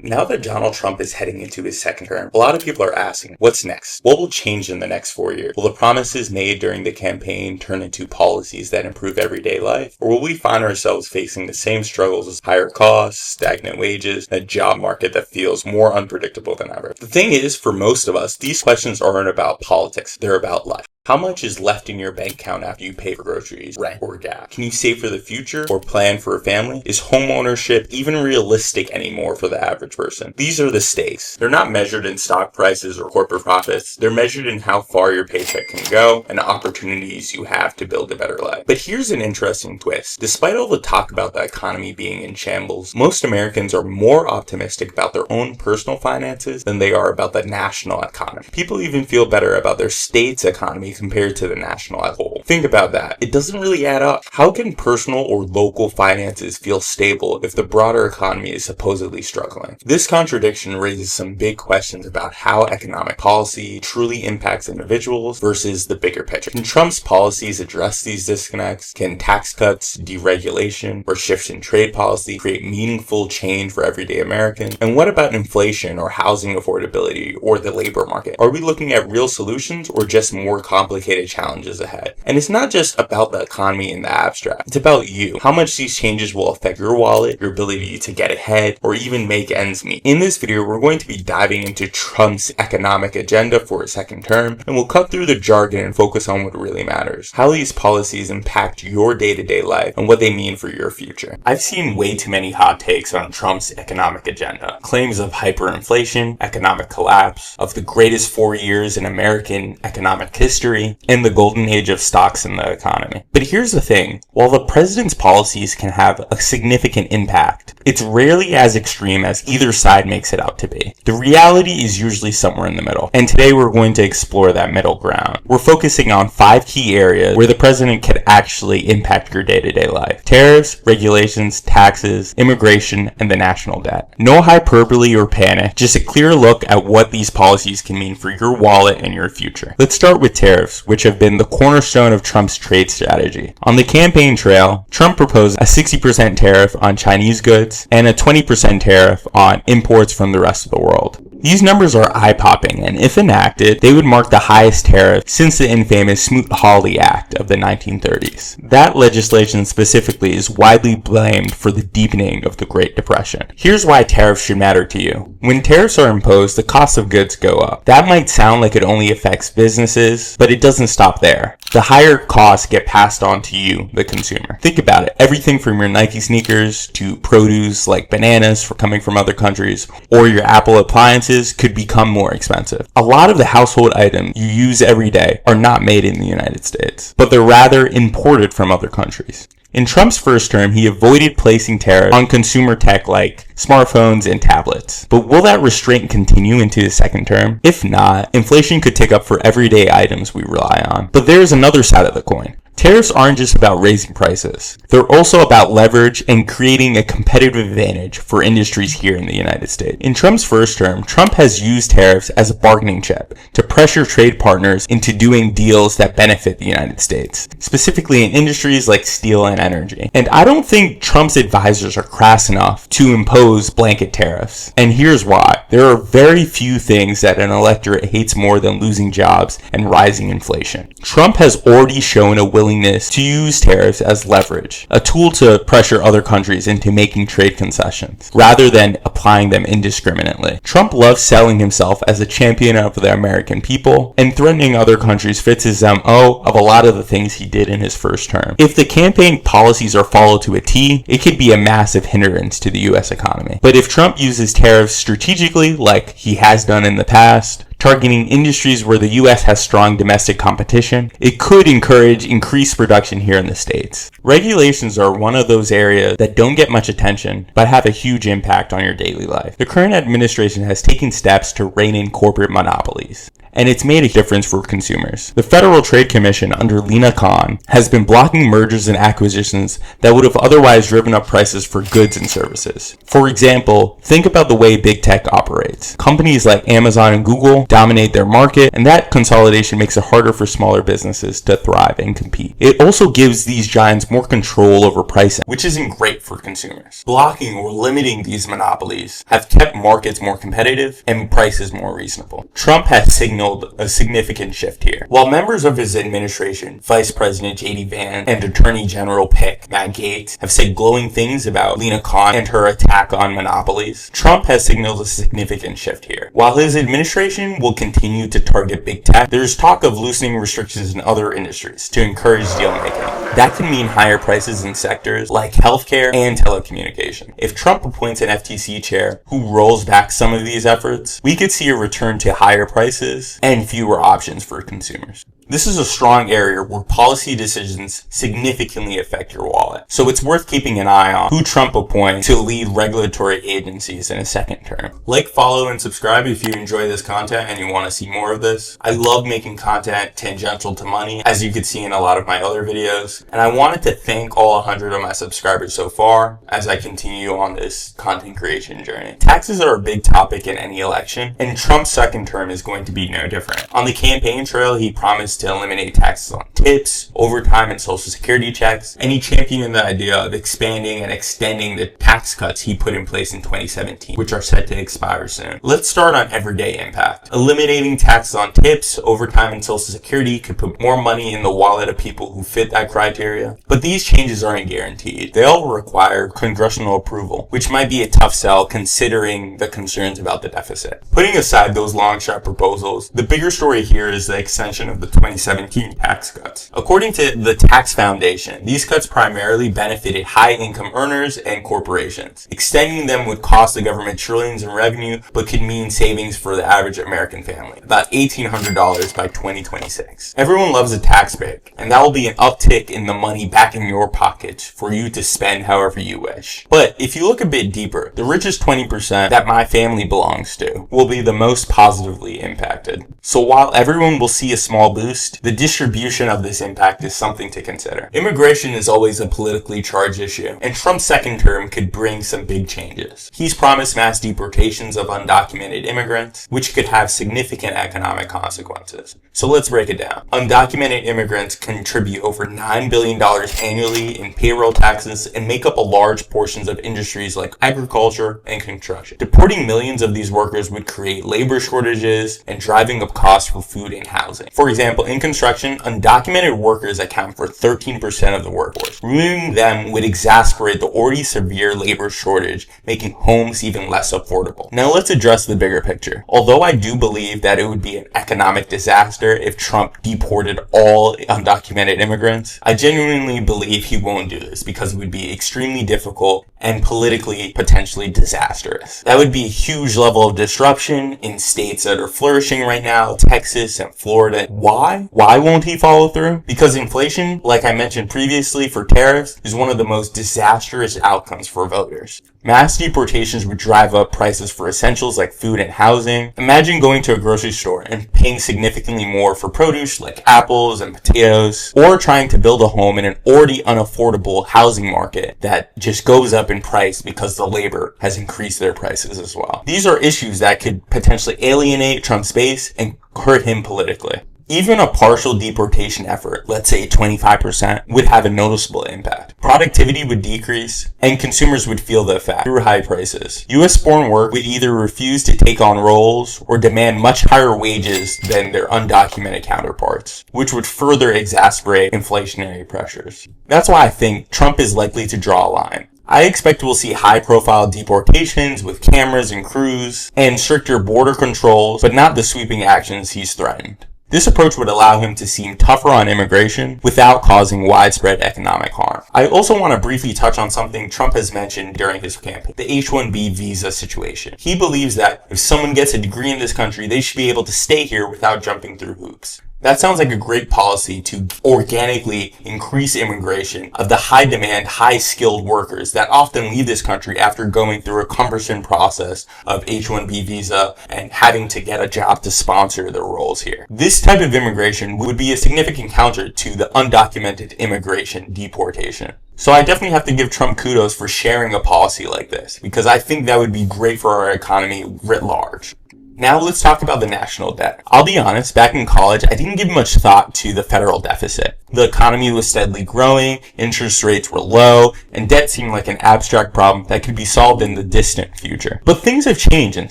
Now that Donald Trump is heading into his second term, a lot of people are asking, what's next? What will change in the next 4 years? Will the promises made during the campaign turn into policies that improve everyday life? Or will we find ourselves facing the same struggles as higher costs, stagnant wages, and a job market that feels more unpredictable than ever? The thing is, for most of us, these questions aren't about politics, they're about life. How much is left in your bank account after you pay for groceries, rent, or gas? Can you save for the future or plan for a family? Is home ownership even realistic anymore for the average person? These are the stakes. They're not measured in stock prices or corporate profits. They're measured in how far your paycheck can go and the opportunities you have to build a better life. But here's an interesting twist. Despite all the talk about the economy being in shambles, most Americans are more optimistic about their own personal finances than they are about the national economy. People even feel better about their state's economy compared to the national as a whole. Think about that. It doesn't really add up. How can personal or local finances feel stable if the broader economy is supposedly struggling? This contradiction raises some big questions about how economic policy truly impacts individuals versus the bigger picture. Can Trump's policies address these disconnects? Can tax cuts, deregulation, or shifts in trade policy create meaningful change for everyday Americans? And what about inflation or housing affordability or the labor market? Are we looking at real solutions or just more complicated challenges ahead? And it's not just about the economy in the abstract. It's about you. How much these changes will affect your wallet, your ability to get ahead, or even make ends meet. In this video, we're going to be diving into Trump's economic agenda for his second term, and we'll cut through the jargon and focus on what really matters. How these policies impact your day-to-day life and what they mean for your future. I've seen way too many hot takes on Trump's economic agenda. Claims of hyperinflation, economic collapse, of the greatest 4 years in American economic history, and the golden age of stocks in the economy. But here's the thing. While the president's policies can have a significant impact, it's rarely as extreme as either side makes it out to be. The reality is usually somewhere in the middle. And today we're going to explore that middle ground. We're focusing on 5 key areas where the president could actually impact your day-to-day life. Tariffs, regulations, taxes, immigration, and the national debt. No hyperbole or panic, just a clear look at what these policies can mean for your wallet and your future. Let's start with tariffs, which have been the cornerstone of Trump's trade strategy. On the campaign trail, Trump proposed a 60% tariff on Chinese goods and a 20% tariff on imports from the rest of the world. These numbers are eye-popping, and if enacted, they would mark the highest tariff since the infamous Smoot-Hawley Act of the 1930s. That legislation specifically is widely blamed for the deepening of the Great Depression. Here's why tariffs should matter to you. When tariffs are imposed, the cost of goods go up. That might sound like it only affects businesses, but it doesn't stop there. The higher costs get passed on to you, the consumer. Think about it. Everything from your Nike sneakers to produce like bananas for coming from other countries, or your Apple appliances could become more expensive. A lot of the household items you use every day are not made in the United States, but they're rather imported from other countries. In Trump's first term, he avoided placing tariffs on consumer tech like smartphones and tablets. But will that restraint continue into his second term? If not, inflation could tick up for everyday items we rely on. But there's another side of the coin. Tariffs aren't just about raising prices. They're also about leverage and creating a competitive advantage for industries here in the United States. In Trump's first term, Trump has used tariffs as a bargaining chip to pressure trade partners into doing deals that benefit the United States, specifically in industries like steel and energy. And I don't think Trump's advisors are crass enough to impose blanket tariffs. And here's why. There are very few things that an electorate hates more than losing jobs and rising inflation. Trump has already shown a willingness to use tariffs as leverage, a tool to pressure other countries into making trade concessions, rather than applying them indiscriminately. Trump loves selling himself as a champion of the American people, and threatening other countries fits his MO of a lot of the things he did in his first term. If the campaign policies are followed to a T, it could be a massive hindrance to the US economy. But if Trump uses tariffs strategically, like he has done in the past, targeting industries where the US has strong domestic competition, it could encourage increased production here in the States. Regulations are one of those areas that don't get much attention, but have a huge impact on your daily life. The current administration has taken steps to rein in corporate monopolies. and it's made a difference for consumers. The Federal Trade Commission under Lina Khan has been blocking mergers and acquisitions that would have otherwise driven up prices for goods and services. For example, think about the way big tech operates. Companies like Amazon and Google dominate their market, and that consolidation makes it harder for smaller businesses to thrive and compete. It also gives these giants more control over pricing, which isn't great for consumers. Blocking or limiting these monopolies have kept markets more competitive and prices more reasonable. Trump has signaled a significant shift here. While members of his administration, Vice President J.D. Vance and Attorney General Pick Matt Gaetz, have said glowing things about Lina Khan and her attack on monopolies, Trump has signaled a significant shift here. While his administration will continue to target big tech, there's talk of loosening restrictions in other industries to encourage deal making. That can mean higher prices in sectors like healthcare and telecommunication. If Trump appoints an FTC chair who rolls back some of these efforts, we could see a return to higher prices and fewer options for consumers. This is a strong area where policy decisions significantly affect your wallet. So it's worth keeping an eye on who Trump appoints to lead regulatory agencies in a second term. Like, follow, and subscribe if you enjoy this content and you want to see more of this. I love making content tangential to money, as you could see in a lot of my other videos. And I wanted to thank all 100 of my subscribers so far as I continue on this content creation journey. Taxes are a big topic in any election, and Trump's second term is going to be no different. On the campaign trail, he promised to eliminate taxes on tips, overtime, and social security checks, and he championed the idea of expanding and extending the tax cuts he put in place in 2017, which are set to expire soon. Let's start on everyday impact. Eliminating taxes on tips, overtime, and social security could put more money in the wallet of people who fit that criteria, but these changes aren't guaranteed. They'll require congressional approval, which might be a tough sell considering the concerns about the deficit. Putting aside those long shot proposals, the bigger story here is the extension of the 2017 tax cuts. According to the Tax Foundation, these cuts primarily benefited high-income earners and corporations. Extending them would cost the government trillions in revenue, but could mean savings for the average American family, about $1,800 by 2026. Everyone loves a tax break, and that will be an uptick in the money back in your pocket for you to spend however you wish. But if you look a bit deeper, the richest 20% that my family belongs to will be the most positively impacted. So while everyone will see a small boost, the distribution of this impact is something to consider. Immigration is always a politically charged issue, and Trump's second term could bring some big changes. He's promised mass deportations of undocumented immigrants, which could have significant economic consequences. So let's break it down. Undocumented immigrants contribute over $9 billion annually in payroll taxes and make up a large portions of industries like agriculture and construction. Deporting millions of these workers would create labor shortages and driving up costs for food and housing. For example, in construction, undocumented workers account for 13% of the workforce. Removing them would exacerbate the already severe labor shortage, making homes even less affordable. Now let's address the bigger picture. Although I do believe that it would be an economic disaster if Trump deported all undocumented immigrants, I genuinely believe he won't do this because it would be extremely difficult and politically potentially disastrous. That would be a huge level of disruption in states that are flourishing right now, Texas and Florida. Why? Why won't he follow through? Because inflation, like I mentioned previously for tariffs, is one of the most disastrous outcomes for voters. Mass deportations would drive up prices for essentials like food and housing. Imagine going to a grocery store and paying significantly more for produce like apples and potatoes, or trying to build a home in an already unaffordable housing market that just goes up in price because the labor has increased their prices as well. These are issues that could potentially alienate Trump's base and hurt him politically. Even a partial deportation effort, let's say 25%, would have a noticeable impact. Productivity would decrease, and consumers would feel the effect through high prices. US-born work would either refuse to take on roles or demand much higher wages than their undocumented counterparts, which would further exacerbate inflationary pressures. That's why I think Trump is likely to draw a line. I expect we'll see high-profile deportations with cameras and crews, and stricter border controls, but not the sweeping actions he's threatened. This approach would allow him to seem tougher on immigration without causing widespread economic harm. I also want to briefly touch on something Trump has mentioned during his campaign, the H-1B visa situation. He believes that if someone gets a degree in this country, they should be able to stay here without jumping through hoops. That sounds like a great policy to organically increase immigration of the high demand, high skilled workers that often leave this country after going through a cumbersome process of H-1B visa and having to get a job to sponsor their roles here. This type of immigration would be a significant counter to the undocumented immigration deportation. So I definitely have to give Trump kudos for sharing a policy like this, because I think that would be great for our economy writ large. Now let's talk about the national debt. I'll be honest, back in college, I didn't give much thought to the federal deficit. The economy was steadily growing, interest rates were low, and debt seemed like an abstract problem that could be solved in the distant future. But things have changed, and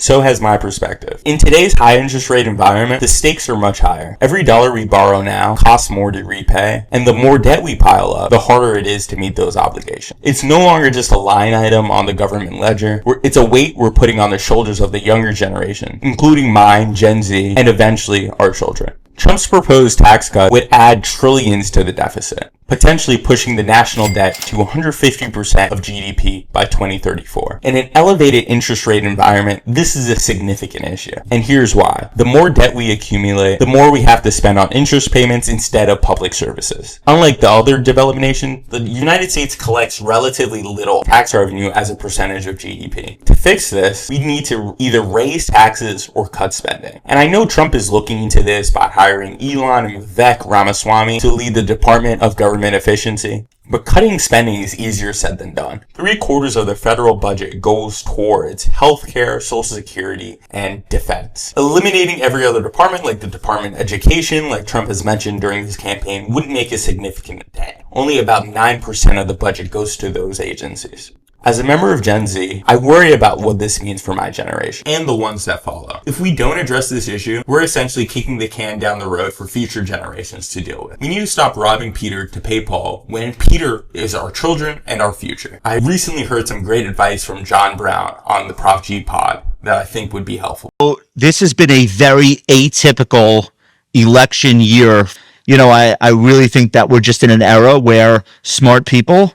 so has my perspective. In today's high interest rate environment, the stakes are much higher. Every dollar we borrow now costs more to repay, and the more debt we pile up, the harder it is to meet those obligations. It's no longer just a line item on the government ledger. It's a weight we're putting on the shoulders of the younger generation, including mine, Gen Z, and eventually our children. Trump's proposed tax cut would add trillions to the deficit, potentially pushing the national debt to 150% of GDP by 2034. In an elevated interest rate environment, this is a significant issue. And here's why. The more debt we accumulate, the more we have to spend on interest payments instead of public services. Unlike the other developed nations, the United States collects relatively little tax revenue as a percentage of GDP. To fix this, we need to either raise taxes or cut spending. And I know Trump is looking into this by hiring Elon and Vivek Ramaswamy to lead the Department of Government Efficiency. But cutting spending is easier said than done. 3/4 of the federal budget goes towards healthcare, Social Security, and defense. Eliminating every other department, like the Department of Education, like Trump has mentioned during his campaign, wouldn't make a significant dent. Only about 9% of the budget goes to those agencies. As a member of Gen Z, I worry about what this means for my generation and the ones that follow. If we don't address this issue, we're essentially kicking the can down the road for future generations to deal with. We need to stop robbing Peter to pay Paul when Peter is our children and our future. I recently heard some great advice from John Brown on the Prof G pod that I think would be helpful. This has been a very atypical election year. I really think that we're just in an era where smart people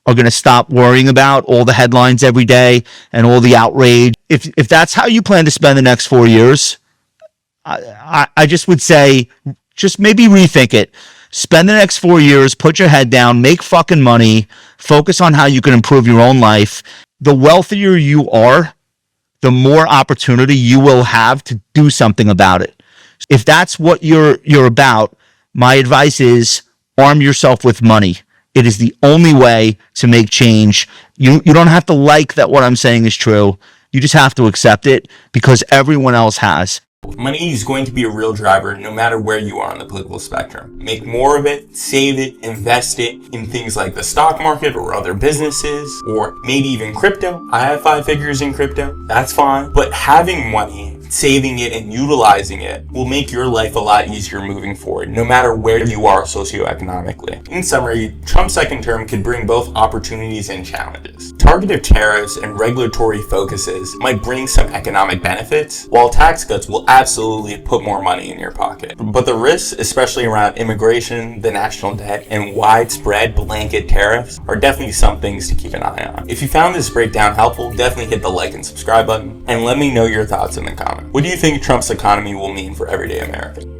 are going to stop worrying about all the headlines every day and all the outrage. If that's how you plan to spend the next 4 years, I just would say, just maybe rethink it. Spend the next 4 years, put your head down, make fucking money, focus on how you can improve your own life. The wealthier you are, the more opportunity you will have to do something about it. If that's what you're about, my advice is arm yourself with money. It is the only way to make change. You don't have to like that what I'm saying is true. You just have to accept it because everyone else has. Money is going to be a real driver no matter where you are on the political spectrum. Make more of it, save it, invest it in things like the stock market or other businesses, or maybe even crypto. I have 5 figures in crypto. That's fine. But having money, saving it, and utilizing it will make your life a lot easier moving forward, no matter where you are socioeconomically. In summary, Trump's second term could bring both opportunities and challenges. Targeted tariffs and regulatory focuses might bring some economic benefits, while tax cuts will absolutely put more money in your pocket. But the risks, especially around immigration, the national debt, and widespread blanket tariffs, are definitely some things to keep an eye on. If you found this breakdown helpful, definitely hit the like and subscribe button, and let me know your thoughts in the comments. What do you think Trump's economy will mean for everyday Americans?